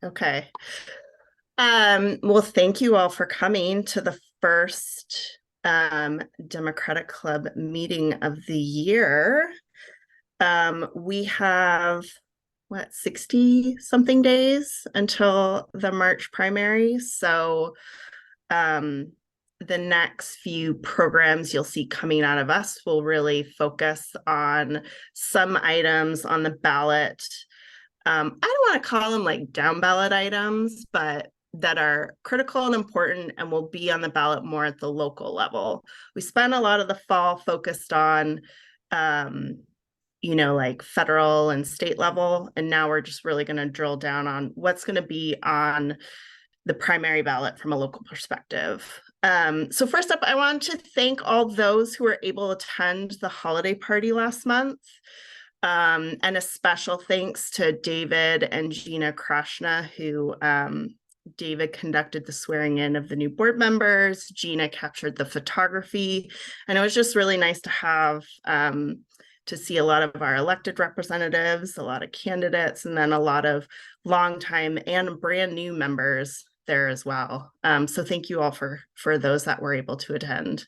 Okay. Well, thank you all for coming to the first Democratic Club meeting of the year. We have what, 60 something days until the March primary. So um, the next few programs you'll see coming out of us will really focus on some items on the ballot. I don't want to call them like down ballot items, but that are critical and important and will be on the ballot more at the local level. We spent a lot of the fall focused on, um, like federal and state level. And now we're just really going to drill down on what's going to be on the primary ballot from a local perspective. So first up, I want to thank all those who were able to attend the holiday party last month. And a special thanks to David and Gina Krashna, who David conducted the swearing in of the new board members. Gina captured the photography. And it was just really nice to have to see a lot of our elected representatives, a lot of candidates, and then a lot of longtime and brand new members there as well. So thank you all for those that were able to attend.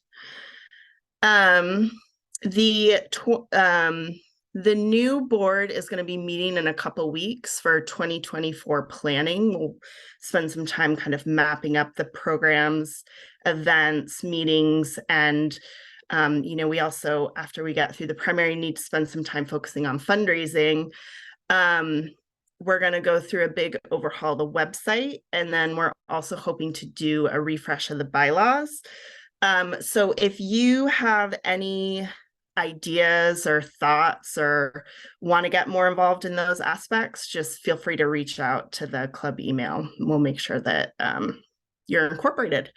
The the new board is going to be meeting in a couple weeks for 2024 planning. We'll spend some time kind of mapping up the programs, events, meetings, and we also, after we get through the primary, need to spend some time focusing on fundraising. We're going to go through a big overhaul of the website, and then we're also hoping to do a refresh of the bylaws. So if you have any ideas or thoughts or want to get more involved in those aspects, just feel free to reach out to the club email. We'll make sure that you're incorporated.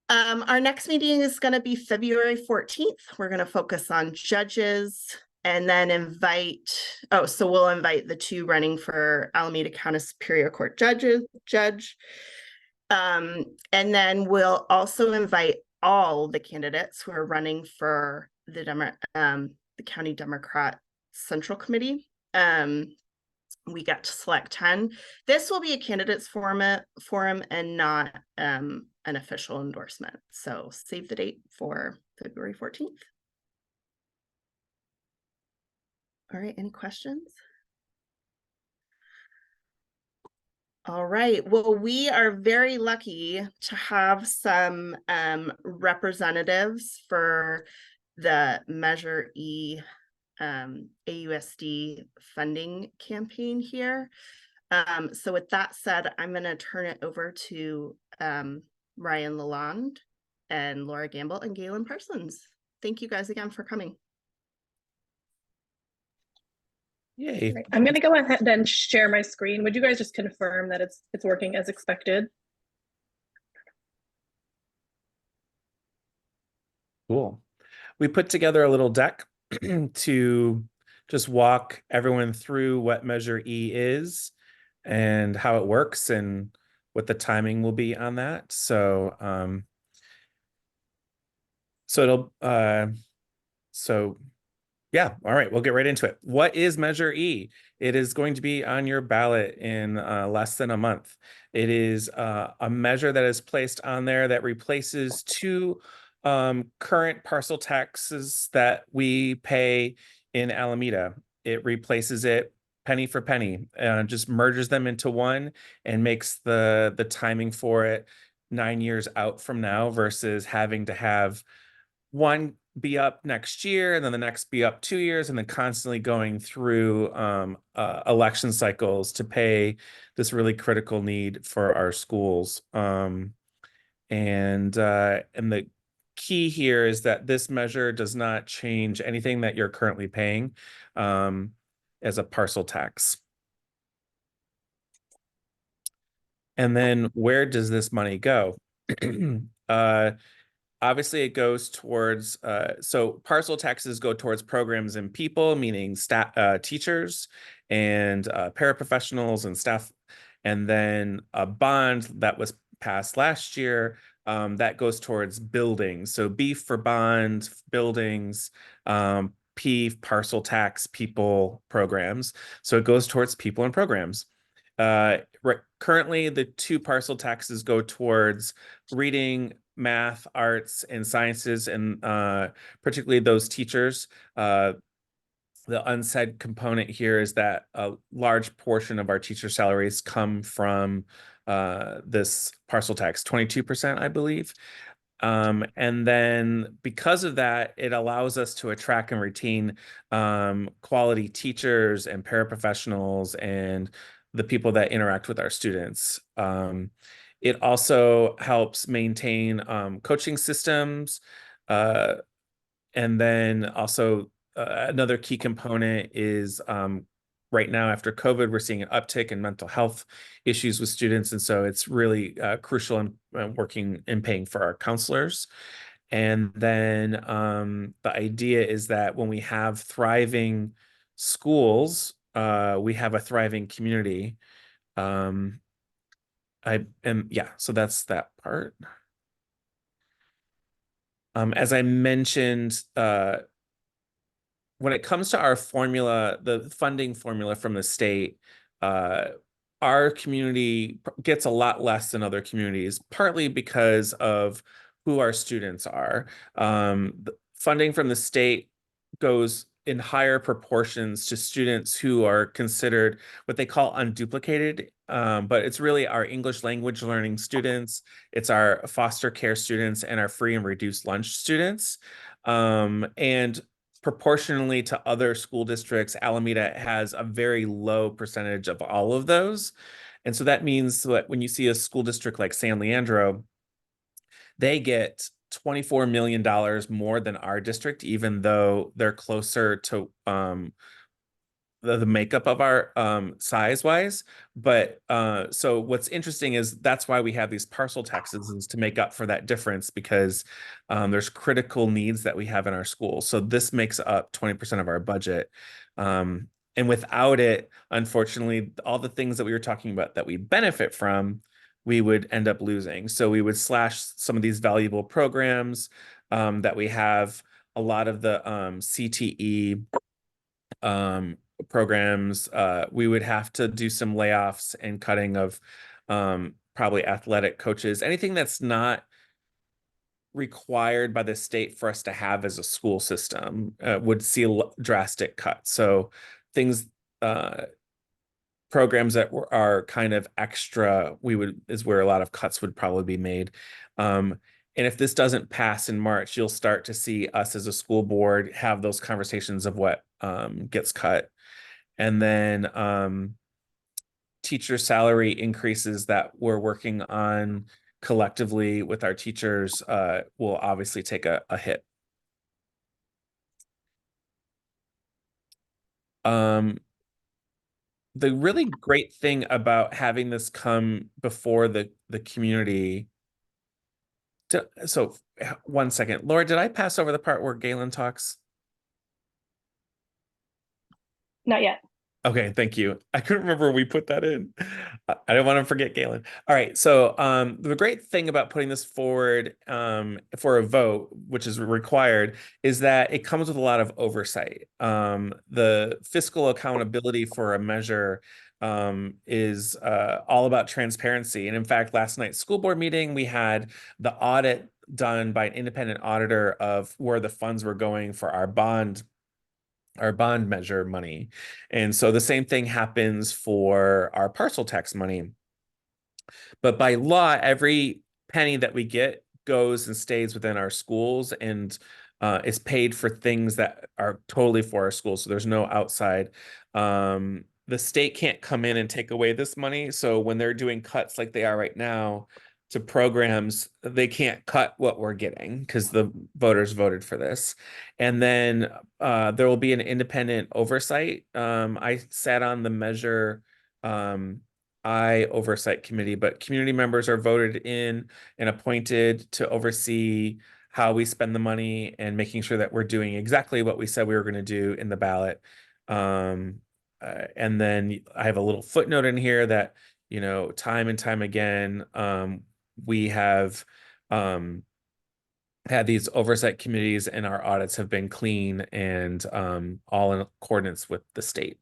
Our next meeting is going to be February 14th. We're going to focus on judges and then we'll invite the two running for Alameda County Superior Court judge. And then we'll also invite all the candidates who are running for the County Democrat Central Committee. We got to select 10. This will be a candidates forum and not an official endorsement. So save the date for February 14th. All right, any questions? All right. Well, we are very lucky to have some representatives for the Measure E AUSD funding campaign here. So with that said, I'm going to turn it over to Ryan Lalonde and Laura Gamble and Galen Parsons. Thank you guys again for coming. Yay. I'm going to go ahead and share my screen. Would you guys just confirm that it's working as expected? Cool. We put together a little deck to just walk everyone through what Measure E is and how it works and what the timing will be on that. So yeah, all right, we'll get right into it. What is Measure E? It is going to be on your ballot in less than a month. It is a measure that is placed on there that replaces two current parcel taxes that we pay in Alameda. It replaces it penny for penny, just merges them into one and makes the timing for it 9 years out from now versus having to have one be up next year and then the next be up 2 years and then constantly going through election cycles to pay this really critical need for our schools. And the key here is that this measure does not change anything that you're currently paying as a parcel tax. And then where does this money go? Obviously, it goes towards, so parcel taxes go towards programs and people, meaning staff, teachers and paraprofessionals and staff. And then a bond that was passed last year that goes towards buildings. So B for bond, buildings, P parcel tax, people, programs. So it goes towards people and programs. Currently, the two parcel taxes go towards reading, math, arts, and sciences, and particularly those teachers. The unsaid component here is that a large portion of our teacher salaries come from this parcel tax, 22%, I believe. And then because of that, it allows us to attract and retain quality teachers and paraprofessionals and the people that interact with our students. It also helps maintain coaching systems. And then also another key component is right now after COVID, we're seeing an uptick in mental health issues with students. And so it's really crucial in working and paying for our counselors. And then the idea is that when we have thriving schools, we have a thriving community. So that's that part. As I mentioned, when it comes to our formula, the funding formula from the state, our community gets a lot less than other communities, partly because of who our students are. The funding from the state goes in higher proportions to students who are considered what they call unduplicated, but it's really our English language learning students, it's our foster care students, and our free and reduced lunch students. And proportionally to other school districts, Alameda has a very low percentage of all of those. And so that means that when you see a school district like San Leandro, they get $24 million more than our district, even though they're closer to the makeup of our size wise. But so what's interesting is that's why we have these parcel taxes, is to make up for that difference, because there's critical needs that we have in our schools. So this makes up 20% of our budget. And without it, unfortunately, all the things that we were talking about that we benefit from, we would end up losing. So we would slash some of these valuable programs that we have. A lot of the CTE programs, we would have to do some layoffs and cutting of probably athletic coaches, anything that's not required by the state for us to have as a school system would see a drastic cut. So things, programs that are kind of extra, is where a lot of cuts would probably be made. And if this doesn't pass in March, you'll start to see us as a school board have those conversations of what gets cut. And then teacher salary increases that we're working on collectively with our teachers will obviously take a hit. The really great thing about having this come before the community. So 1 second, Laura, did I pass over the part where Galen talks? Not yet. Okay, thank you. I couldn't remember where we put that in. I don't want to forget Galen. All right, so the great thing about putting this forward for a vote, which is required, is that it comes with a lot of oversight. The fiscal accountability for a measure is all about transparency. And in fact, last night's school board meeting, we had the audit done by an independent auditor of where the funds were going for our bond measure money. And so the same thing happens for our parcel tax money. But by law, every penny that we get goes and stays within our schools and is paid for things that are totally for our schools. So there's no outside. The state can't come in and take away this money. So when they're doing cuts like they are right now to programs, they can't cut what we're getting because the voters voted for this. And then there will be an independent oversight. I sat on the measure I oversight committee, but community members are voted in and appointed to oversee how we spend the money and making sure that we're doing exactly what we said we were going to do in the ballot. And then I have a little footnote in here that, time and time again, we have had these oversight committees and our audits have been clean and all in accordance with the state.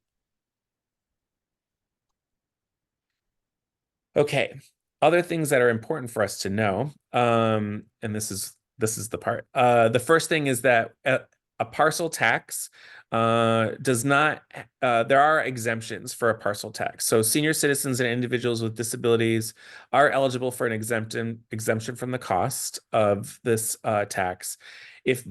Okay. Other things that are important for us to know, and this is the part. The first thing is that a parcel tax does not. There are exemptions for a parcel tax. So senior citizens and individuals with disabilities are eligible for an exemption from the cost of this tax. If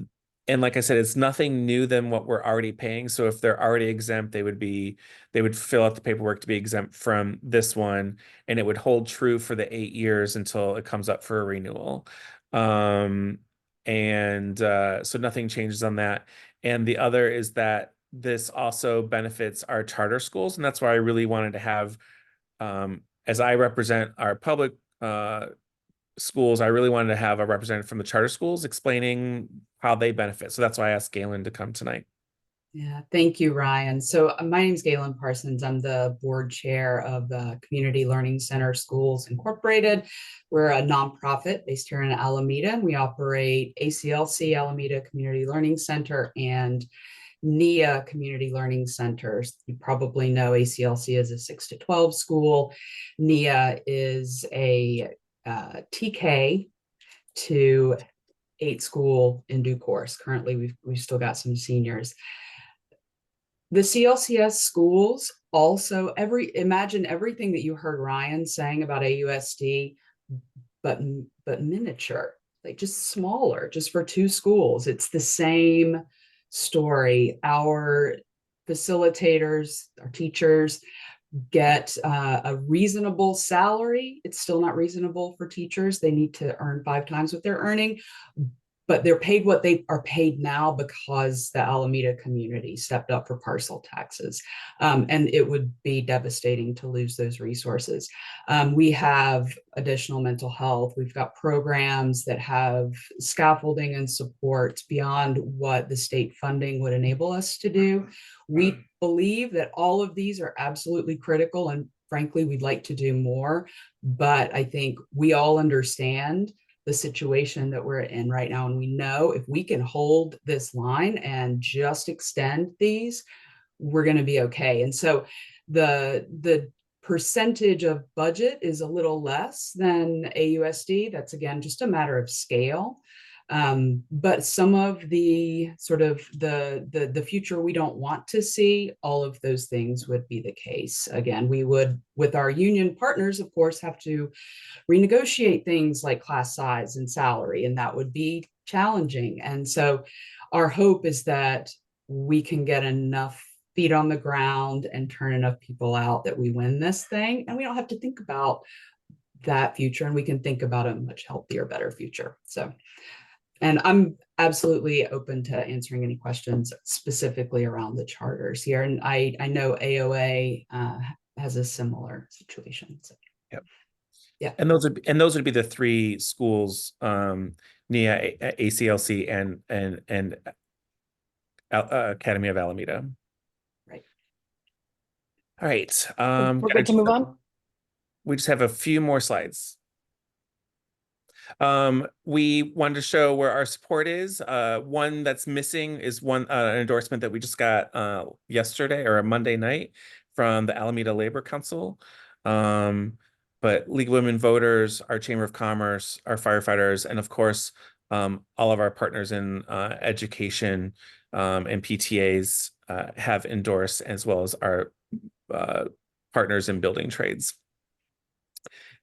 And like I said, it's nothing new than what we're already paying. So if they're already exempt, they would fill out the paperwork to be exempt from this one, and it would hold true for the 8 years until it comes up for a renewal. Um, so nothing changes on that. And the other is that this also benefits our charter schools, and that's why I really wanted to have, as I represent our public schools, I really wanted to have a representative from the charter schools explaining how they benefit. So that's why I asked Galen to come tonight. Yeah, thank you, Ryan. So my name is Galen Parsons. I'm the board chair of the Community Learning Center Schools Incorporated. We're a nonprofit based here in Alameda, and we operate ACLC, Alameda Community Learning Center, and NIA Community Learning Centers. You probably know ACLC is a 6 to 12 school. NIA is a TK to 8 school in due course. Currently, we've still got some seniors. The CLCS schools also, imagine everything that you heard Ryan saying about AUSD, but miniature, like just smaller, just for 2 schools. It's the same story. Our facilitators, our teachers get a reasonable salary. It's still not reasonable for teachers. They need to earn 5 times what they're earning, but they're paid what they are paid now because the Alameda community stepped up for parcel taxes. And it would be devastating to lose those resources. We have additional mental health. We've got programs that have scaffolding and support beyond what the state funding would enable us to do. We believe that all of these are absolutely critical, and frankly, we'd like to do more, but I think we all understand the situation that we're in right now. And we know if we can hold this line and just extend these, we're going to be okay. And so the percentage of budget is a little less than AUSD. That's again just a matter of scale. But some of the sort of the future we don't want to see, all of those things would be the case. Again, we would, with our union partners, of course, have to renegotiate things like class size and salary, and that would be challenging. And so our hope is that we can get enough feet on the ground and turn enough people out that we win this thing, and we don't have to think about that future, and we can think about a much healthier, better future. So, and I'm absolutely open to answering any questions specifically around the charters here. And I know AOA has a similar situation. So. Yep. Yeah. And those would be the 3 schools, NIA, ACLC, and Academy of Alameda. Right. All right. We're good to move on. We just have a few more slides. We wanted to show where our support is. One that's missing is an endorsement that we just got yesterday or a Monday night from the Alameda Labor Council. But League of Women Voters, our Chamber of Commerce, our firefighters, and of course, all of our partners in education and PTAs have endorsed, as well as our partners in building trades.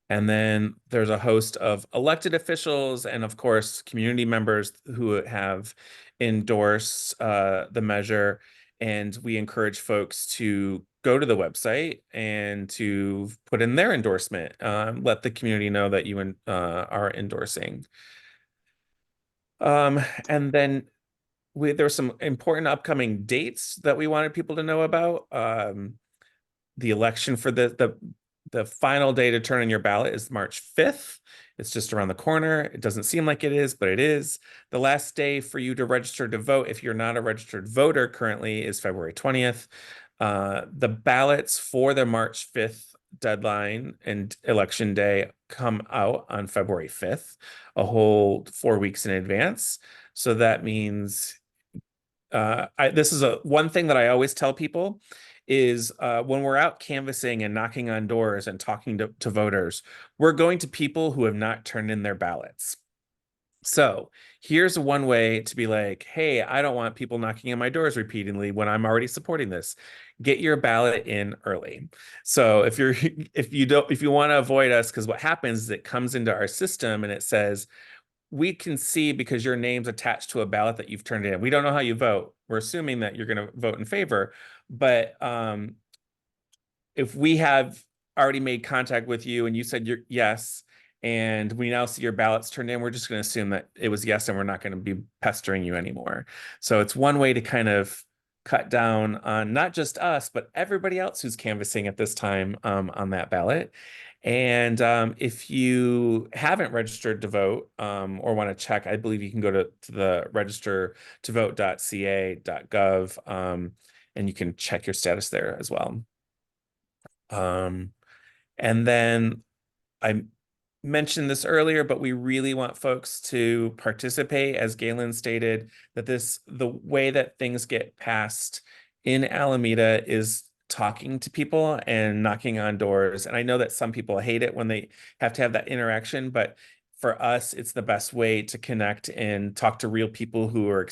And then there's a host of elected officials and, of course, community members who have endorsed the measure. And we encourage folks to go to the website and to put in their endorsement. Let the community know that you are endorsing. And then there were some important upcoming dates that we wanted people to know about. The election for the final day to turn in your ballot is March 5th. It's just around the corner. It doesn't seem like it is, but it is. The last day for you to register to vote, if you're not a registered voter currently, is February 20th. The ballots for the March 5th deadline and election day come out on February 5th, a whole 4 weeks in advance. So that means this is one thing that I always tell people is when we're out canvassing and knocking on doors and talking to voters, we're going to people who have not turned in their ballots. So here's one way to be like, hey, I don't want people knocking on my doors repeatedly when I'm already supporting this. Get your ballot in early. So if you want to avoid us, because what happens is it comes into our system and it says, we can see because your name's attached to a ballot that you've turned in. We don't know how you vote. We're assuming that you're going to vote in favor, but if we have already made contact with you and you said you're yes, and we now see your ballots turned in, we're just going to assume that it was yes, and we're not going to be pestering you anymore. So it's one way to kind of cut down on not just us, but everybody else who's canvassing at this time on that ballot. And if you haven't registered to vote or want to check, I believe you can go to the registertovote.ca.gov and you can check your status there as well. And then I mentioned this earlier, but we really want folks to participate, as Galen stated, that the way that things get passed in Alameda is talking to people and knocking on doors. And I know that some people hate it when they have to have that interaction, but for us, it's the best way to connect and talk to real people who are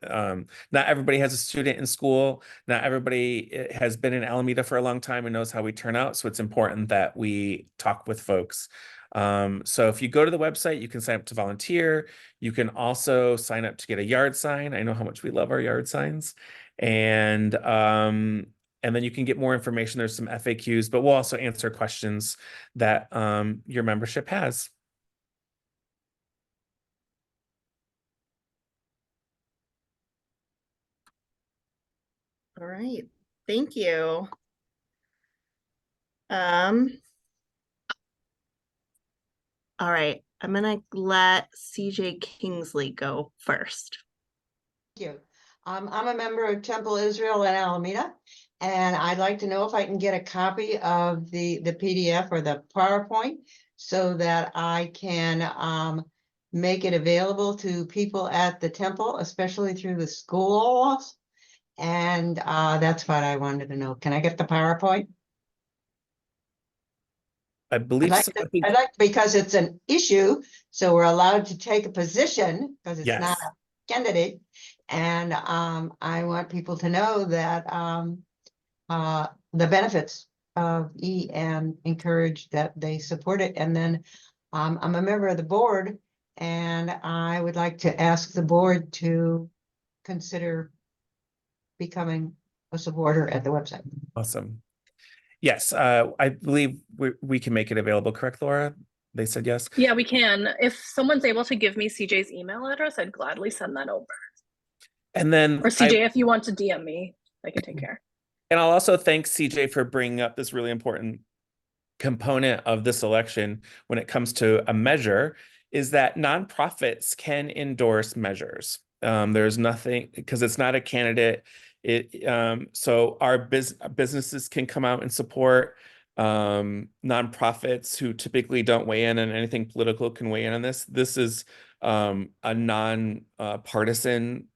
not everybody has a student in school. Not everybody has been in Alameda for a long time and knows how we turn out. So it's important that we talk with folks. So if you go to the website, you can sign up to volunteer. You can also sign up to get a yard sign. I know how much we love our yard signs. And then you can get more information. There's some FAQs, but we'll also answer questions that your membership has. All right, thank you. All right, I'm gonna let CJ Kingsley go first. Thank you. I'm a member of Temple Israel in Alameda, and I'd like to know if I can get a copy of the PDF or the PowerPoint so that I can make it available to people at the temple, especially through the schools. And that's what I wanted to know. Can I get the PowerPoint? I believe so. I'd like because it's an issue, so we're allowed to take a position because it's not Yes. a candidate. And I want people to know that the benefits of E and encourage that they support it. And then I'm a member of the board, and I would like to ask the board to consider becoming a supporter at the website. Awesome. Yes, I believe we can make it available, correct, Laura? They said yes. Yeah, we can. If someone's able to give me CJ's email address, I'd gladly send that over. And then Or CJ, if you want to DM me, I can take care. And I'll also thank CJ for bringing up this really important component of this election when it comes to a measure, is that nonprofits can endorse measures. There's nothing, because it's not a candidate. So our businesses can come out and support. Nonprofits who typically don't weigh in on anything political can weigh in on this. This is a non-partisan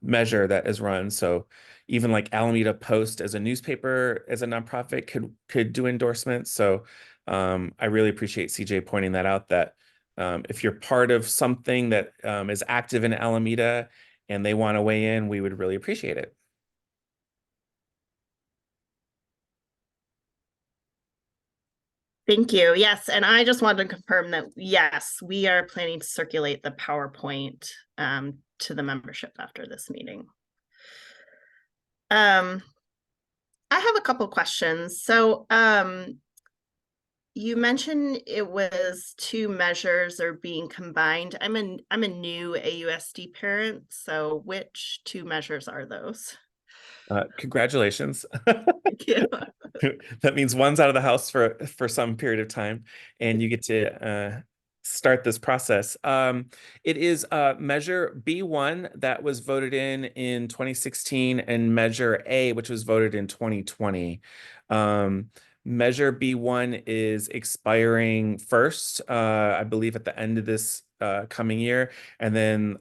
measure that is run. So even like Alameda Post as a newspaper, as a nonprofit, could do endorsements. So I really appreciate CJ pointing that out, that if you're part of something that is active in Alameda and they want to weigh in, we would really appreciate it. Thank you. Yes, and I just wanted to confirm that, yes, we are planning to circulate the PowerPoint to the membership after this meeting. I have a couple questions. So you mentioned it was two measures are being combined. I'm a new AUSD parent, so which two measures are those? Congratulations. Thank you. That means one's out of the house for some period of time, and you get to start this process. It is Measure B1 that was voted in 2016, and Measure A, which was voted in 2020. Measure B1 is expiring first, I believe, at the end of this coming year, and then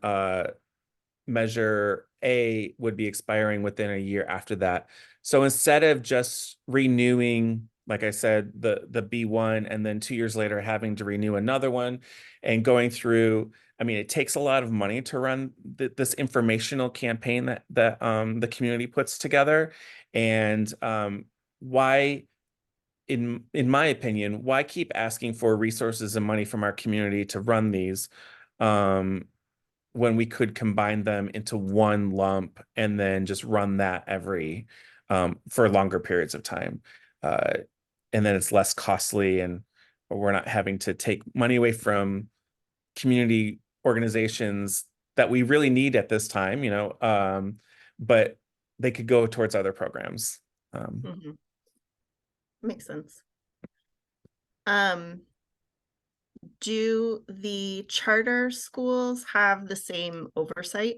Measure A would be expiring within a year after that. So instead of just renewing, like I said, the B1 and then 2 years later having to renew another one and going through, I mean, it takes a lot of money to run this informational campaign that the community puts together. And why, in my opinion, why keep asking for resources and money from our community to run these when we could combine them into one lump and then just run that every for longer periods of time. And then it's less costly and we're not having to take money away from community organizations that we really need at this time, but they could go towards other programs. Mhm. Makes sense. Do the charter schools have the same oversight?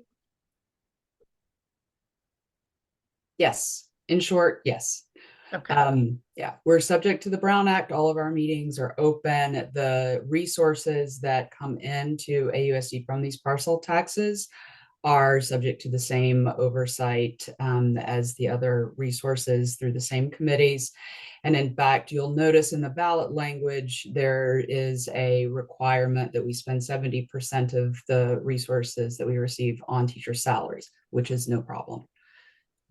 Yes, in short, yes. Okay. Yeah, we're subject to the Brown Act. All of our meetings are open. The resources that come into AUSD from these parcel taxes are subject to the same oversight as the other resources through the same committees. And in fact, you'll notice in the ballot language, there is a requirement that we spend 70% of the resources that we receive on teacher salaries, which is no problem.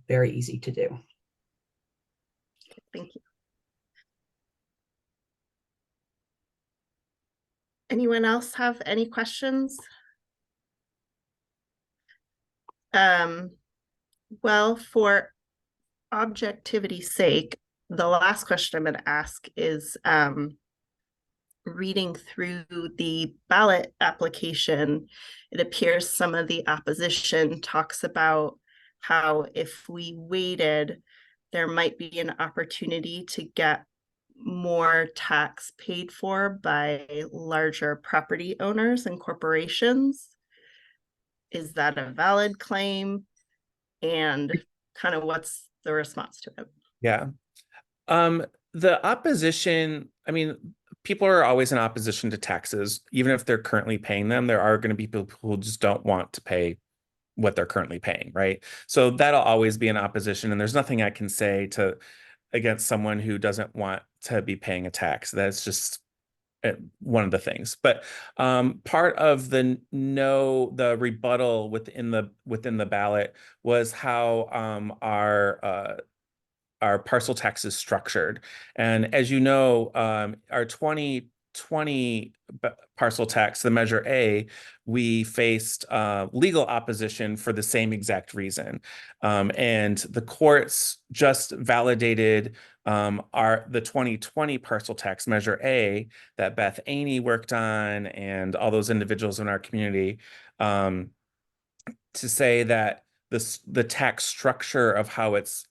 Very easy to do. Thank you. Anyone else have any questions? Well, for objectivity's sake, the last question I'm going to ask is reading through the ballot application, it appears some of the opposition talks about how if we waited, there might be an opportunity to get more tax paid for by larger property owners and corporations. Is that a valid claim? And kind of what's the response to it? Yeah. The opposition, I mean, people are always in opposition to taxes, even if they're currently paying them. There are going to be people who just don't want to pay what they're currently paying, right? So that'll always be an opposition, and there's nothing I can say to against someone who doesn't want to be paying a tax. That's just one of the things. But part of the rebuttal within the ballot was how our parcel tax is structured. And as you know, our 2020 parcel tax, the Measure A, we faced legal opposition for the same exact reason. And the courts just validated the 2020 parcel tax Measure A that Beth Aney worked on and all those individuals in our community to say that the tax structure of how it's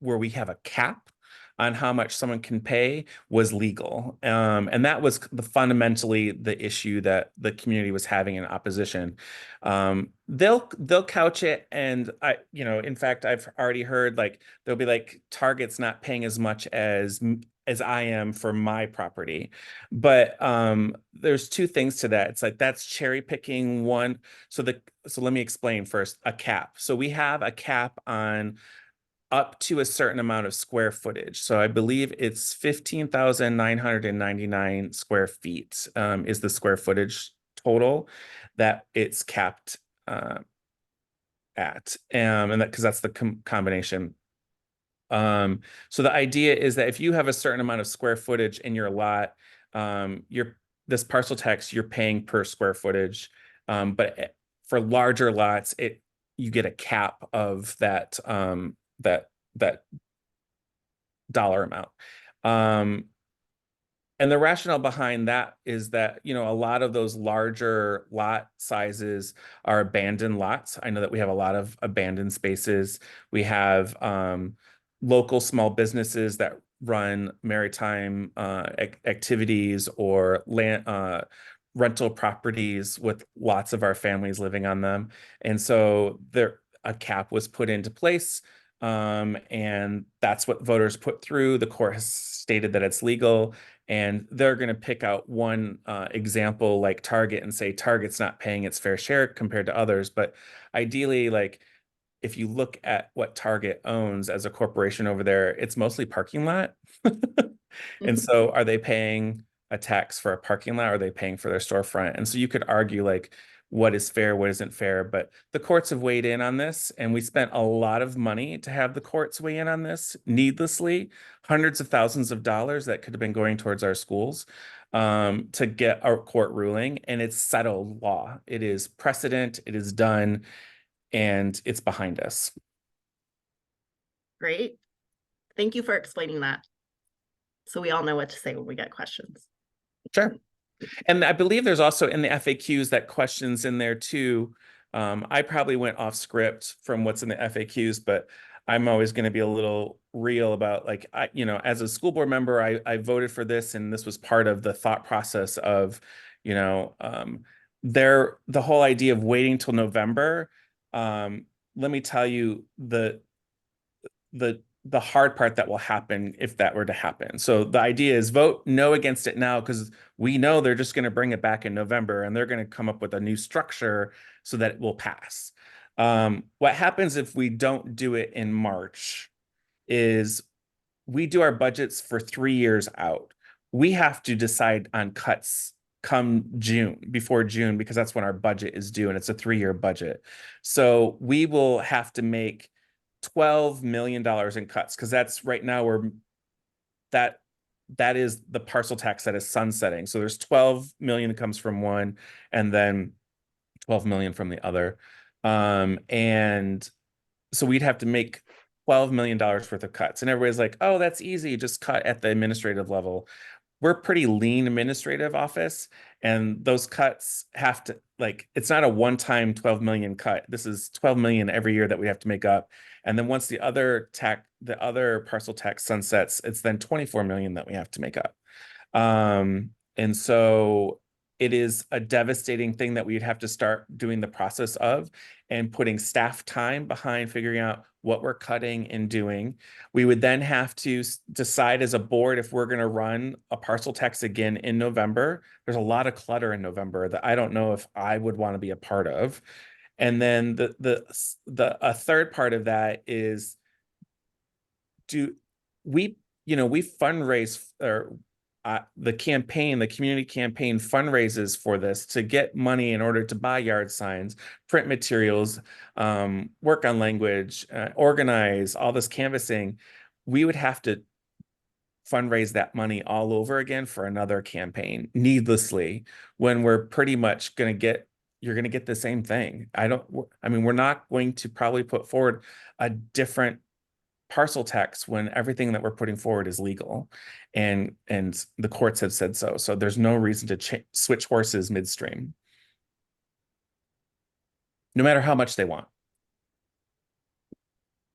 where we have a cap on how much someone can pay was legal. And that was fundamentally the issue that the community was having in opposition. They'll couch it, and in fact, I've already heard like they'll be like Target's not paying as much as I am for my property. But there's two things to that. It's like that's cherry picking one. So let me explain first a cap. So we have a cap on up to a certain amount of square footage. So I believe it's 15,999 square feet is the square footage total that it's capped at. And that because that's the combination. So the idea is that if you have a certain amount of square footage in your lot, this parcel tax you're paying per square footage. But for larger lots, you get a cap of that that dollar amount. And the rationale behind that is that, a lot of those larger lot sizes are abandoned lots. I know that we have a lot of abandoned spaces. We have local small businesses that run maritime activities or land rental properties with lots of our families living on them. And so a cap was put into place. And that's what voters put through. The court has stated that it's legal, and they're going to pick out one example like Target and say Target's not paying its fair share compared to others. But ideally, like if you look at what Target owns as a corporation over there, it's mostly parking lot. And so are they paying a tax for a parking lot, or are they paying for their storefront? And so you could argue like what is fair, what isn't fair, but the courts have weighed in on this, and we spent a lot of money to have the courts weigh in on this needlessly, hundreds of thousands of dollars that could have been going towards our schools to get our court ruling, and it's settled law. It is precedent, it is done, and it's behind us. Great. Thank you for explaining that. So we all know what to say when we get questions. Sure. And I believe there's also in the FAQs that questions in there too. I probably went off script from what's in the FAQs, but I'm always going to be a little real about like, as a school board member, I voted for this, and this was part of the thought process of, the whole idea of waiting till November. Let me tell you the hard part that will happen if that were to happen. So the idea is vote no against it now, because we know they're just going to bring it back in November, and they're going to come up with a new structure so that it will pass. What happens if we don't do it in March is we do our budgets for 3 years out. We have to decide on cuts come before June, because that's when our budget is due, and it's a 3-year budget. So we will have to make $12 million in cuts, because that's right now that is the parcel tax that is sunsetting. So there's 12 million that comes from one, and then 12 million from the other. And so we'd have to make $12 million worth of cuts. And everybody's like, oh, that's easy, just cut at the administrative level. We're a pretty lean administrative office, and those cuts have to, like, it's not a one-time 12 million cut. This is 12 million every year that we have to make up. And then once the other parcel tax sunsets, it's then 24 million that we have to make up. And so it is a devastating thing that we'd have to start doing the process of, and putting staff time behind figuring out what we're cutting and doing. We would then have to decide as a board if we're going to run a parcel tax again in November. There's a lot of clutter in November that I don't know if I would want to be a part of. And then a third part of that is, we fundraise, or the community campaign fundraises for this to get money in order to buy yard signs, print materials, work on language, organize all this canvassing. We would have to fundraise that money all over again for another campaign needlessly, when we're pretty much you're going to get the same thing. We're not going to probably put forward a different parcel tax when everything that we're putting forward is legal, and the courts have said so. So there's no reason to switch horses midstream, no matter how much they want.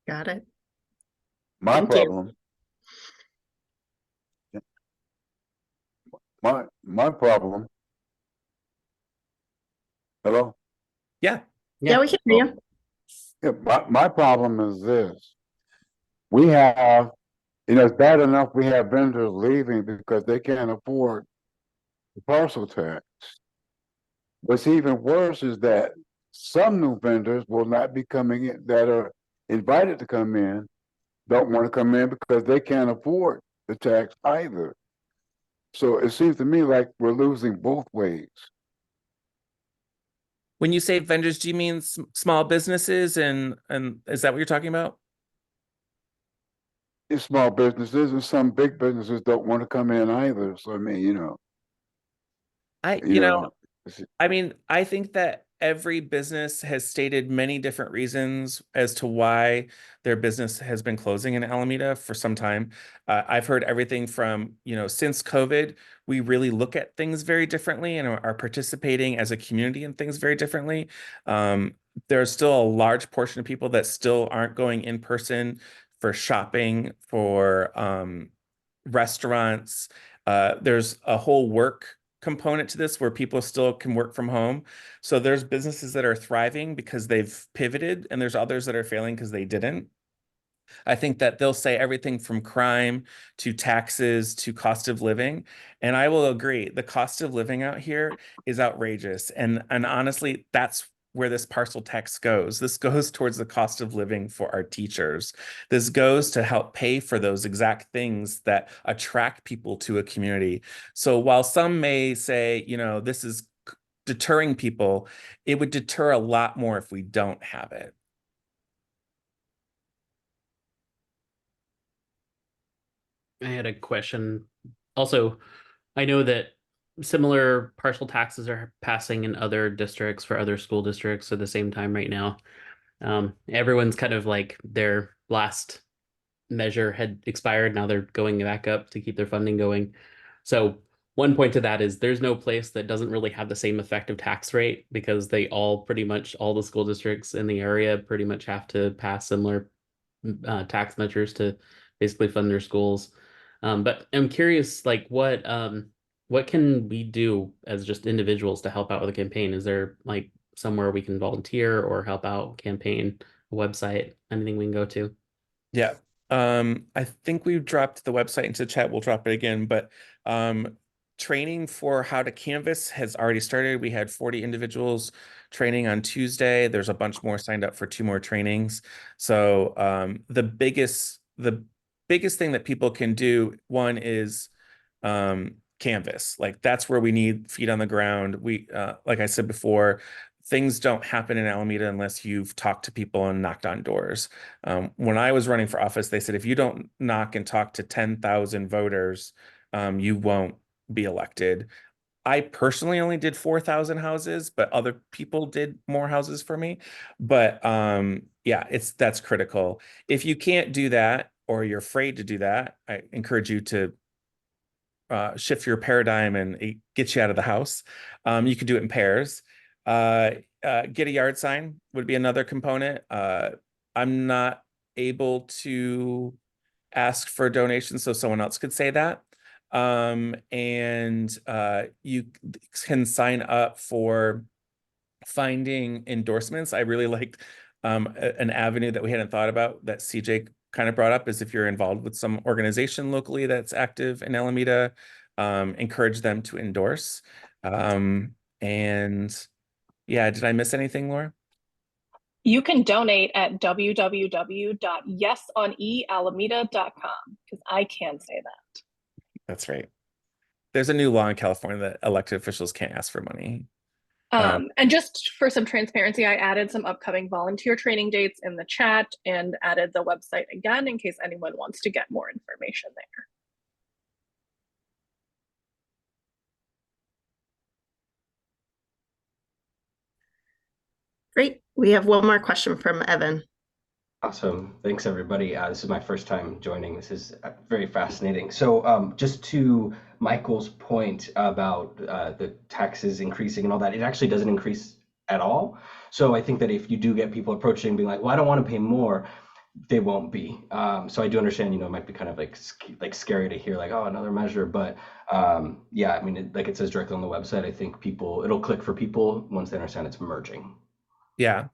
Got it. My Thank you. problem. My problem. Hello? Yeah. Yeah, we can hear you. Yeah, my problem is this. We have, it's bad enough we have vendors leaving because they can't afford the parcel tax. What's even worse is that some new vendors will not be coming in, that are invited to come in, don't want to come in because they can't afford the tax either. So it seems to me like we're losing both ways. When you say vendors, do you mean small businesses, and is that what you're talking about? It's small businesses, and some big businesses don't want to come in either. So I mean, I think that every business has stated many different reasons as to why their business has been closing in Alameda for some time. I've heard everything from, since COVID, we really look at things very differently and are participating as a community in things very differently. There's still a large portion of people that still aren't going in person for shopping, for restaurants. There's a whole work component to this where people still can work from home. So there's businesses that are thriving because they've pivoted, and there's others that are failing because they didn't. I think that they'll say everything from crime to taxes to cost of living. And I will agree, the cost of living out here is outrageous. And honestly, that's where this parcel tax goes. This goes towards the cost of living for our teachers. This goes to help pay for those exact things that attract people to a community. So while some may say, you know, this is deterring people, it would deter a lot more if we don't have it. I had a question. Also, I know that similar partial taxes are passing in other districts for other school districts at the same time right now. Everyone's kind of like their last measure had expired. Now they're going back up to keep their funding going. So one point to that is there's no place that doesn't really have the same effective tax rate because they all pretty much all the school districts in the area pretty much have to pass similar tax measures to basically fund their schools. But I'm curious, like what can we do as just individuals to help out with the campaign? Is there like somewhere we can volunteer or help out campaign, a website, anything we can go to? Yeah. I think we've dropped the website into the chat. We'll drop it again, but training for how to canvas has already started. We had 40 individuals training on Tuesday. There's a bunch more signed up for 2 more trainings. So the biggest thing that people can do, one is canvas. Like that's where we need feet on the ground. We like I said before, things don't happen in Alameda unless you've talked to people and knocked on doors. When I was running for office, they said if you don't knock and talk to 10,000 voters, you won't be elected. I personally only did 4,000 houses, but other people did more houses for me. But yeah, that's critical. If you can't do that or you're afraid to do that, I encourage you to shift your paradigm and it gets you out of the house. You can do it in pairs. Get a yard sign would be another component. I'm not able to ask for donations, so someone else could say that. And you can sign up for finding endorsements. I really liked an avenue that we hadn't thought about that CJ kind of brought up is if you're involved with some organization locally that's active in Alameda, encourage them to endorse. And yeah, did I miss anything, Laura? You can donate at www.yesonealameda.com because I can say that. That's right. There's a new law in California that elected officials can't ask for money. And just for some transparency, I added some upcoming volunteer training dates in the chat and added the website again in case anyone wants to get more information there. Great. We have one more question from Evan. Awesome. Thanks, everybody. This is my first time joining. This is very fascinating. So just to Michael's point about the taxes increasing and all that, it actually doesn't increase at all. So I think that if you do get people approaching and being like, well, I don't want to pay more, they won't be. So I do understand, it might be kind of like scary to hear like, oh, another measure. But yeah, I mean, like it says directly on the website, I think it'll click for people once they understand it's merging. Yeah.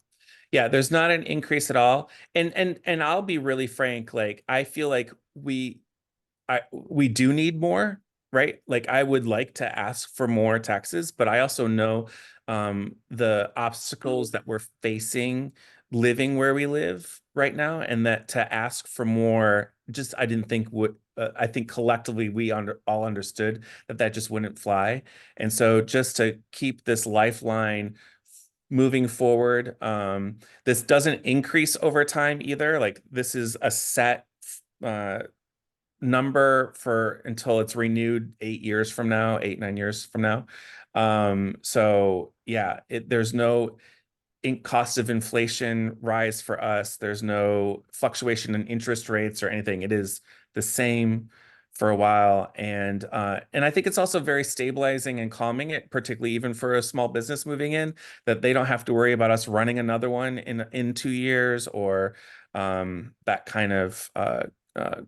Yeah, there's not an increase at all. And I'll be really frank, like I feel like we do need more, right? Like I would like to ask for more taxes, but I also know the obstacles that we're facing living where we live right now, and that to ask for more, just I didn't think would. I think collectively we all understood that just wouldn't fly, and so just to keep this lifeline moving forward. This doesn't increase over time either. Like this is a set number for until it's renewed 8 years from now, 8-9 years from now. So yeah, there's no cost of inflation rise for us. There's no fluctuation in interest rates or anything. It is the same for a while. And I think it's also very stabilizing and calming it, particularly even for a small business moving in, that they don't have to worry about us running another one in 2 years or that kind of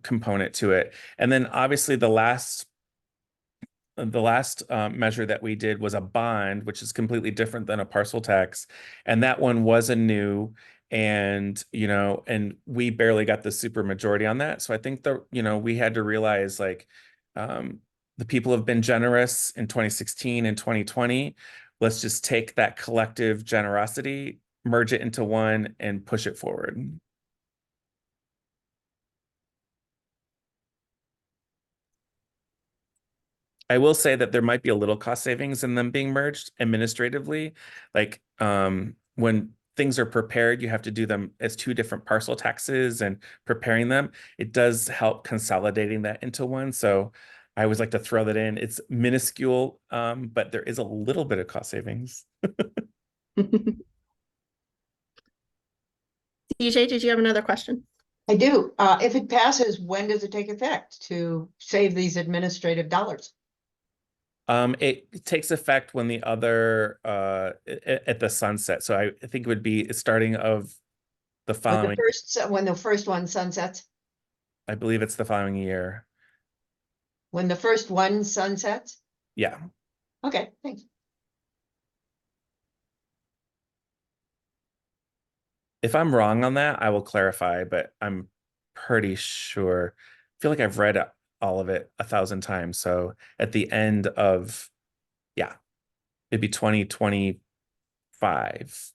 component to it. And then obviously the last measure that we did was a bond, which is completely different than a parcel tax. And that one was a new, and, and we barely got the super majority on that. So I think we had to realize like, the people have been generous in 2016 and 2020. let's just take that collective generosity, merge it into one, and push it forward. I will say that there might be a little cost savings in them being merged administratively. Like when things are prepared, you have to do them as two different parcel taxes and preparing them. It does help consolidating that into one. So I always like to throw that in. It's minuscule, but there is a little bit of cost savings. DJ, did you have another question? I do. If it passes, when does it take effect to save these administrative dollars? It takes effect when the other at the sunset. So I think it would be starting of the following. When the first one sunsets? I believe it's the following year. When the first one sunsets? Yeah. Okay, thanks. If I'm wrong on that, I will clarify, but I'm pretty sure. I feel like I've read all of it 1,000 times. So at the end of, yeah, it'd be 2025.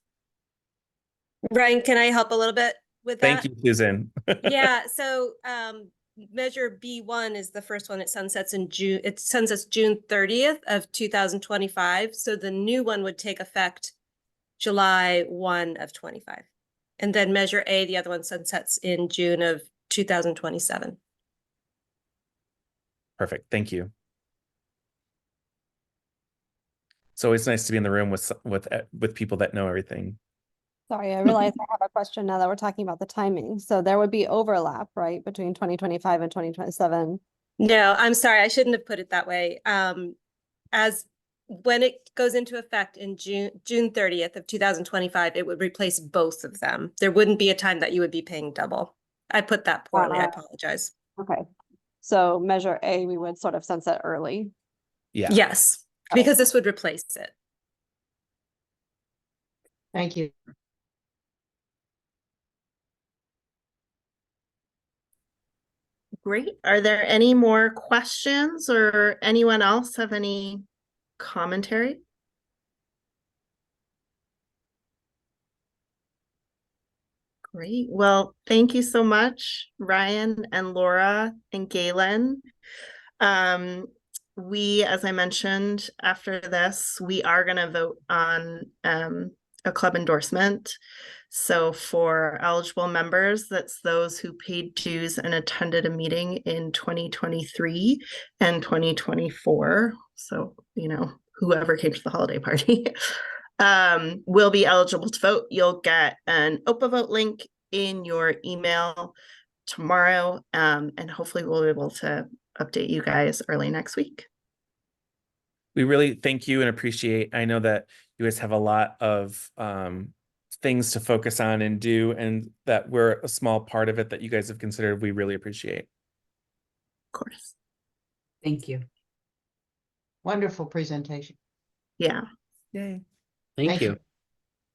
Ryan, can I help a little bit with that? Thank you, Susan. Yeah, so measure B1 is the first one. It sunsets in June. It sunsets June 30th of 2025. So the new one would take effect July 1 of 25. And then measure A, the other one sunsets in June of 2027. Perfect. Thank you. It's always nice to be in the room with people that know everything. Sorry, I realize I have a question now that we're talking about the timing. So there would be overlap, right, between 2025 and 2027. No, I'm sorry. I shouldn't have put it that way. As when it goes into effect in June 30th of 2025, it would replace both of them. There wouldn't be a time that you would be paying double. I put that poorly. I apologize. Okay. So measure A, we would sort of sunset early. Yeah. Yes, because this would replace it. Thank you. Great. Are there any more questions or anyone else have any commentary? Great. Well, thank you so much, Ryan and Laura and Galen. As I mentioned, after this, we are going to vote on a club endorsement. So for eligible members, that's those who paid dues and attended a meeting in 2023 and 2024. So, whoever came to the holiday party will be eligible to vote. You'll get an OPA vote link in your email tomorrow, and hopefully we'll be able to update you guys early next week. We really thank you and appreciate. I know that you guys have a lot of things to focus on and do, and that we're a small part of it that you guys have considered. We really appreciate. Of course. Thank you. Wonderful presentation. Yeah. Yay. Thank you.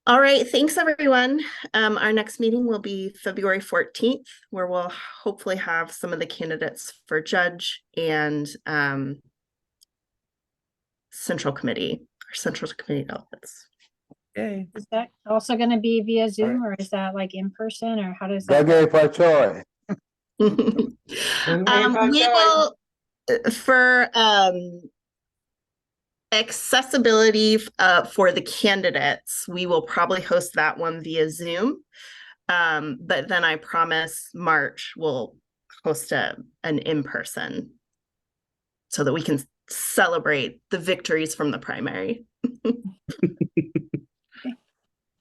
All right. Thanks, everyone. Our next meeting will be February 14th, where we'll hopefully have some of the candidates for judge and central committee delegates. Yay. Is that also going to be via Zoom, or is that like in person, or how does that? Gage for choice. We will, for accessibility for the candidates, we will probably host that one via Zoom. But then I promise March we'll host an in-person so that we can celebrate the victories from the primary.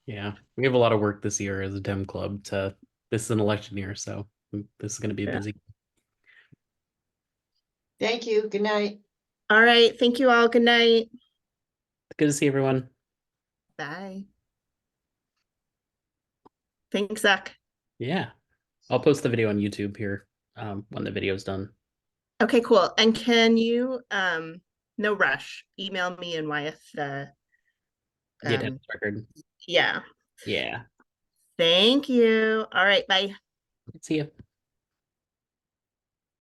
Yeah, we have a lot of work this year as a Dem Club. This is an election year, so this is going to be busy. Thank you. Good night. All right. Thank you all. Good night. Good to see everyone. Bye. Thanks, Zach. Yeah, I'll post the video on YouTube here when the video's done. Okay, cool. And can you, no rush, email me and Wyeth the Get record. Yeah. Yeah. Thank you. All right. Bye. See you.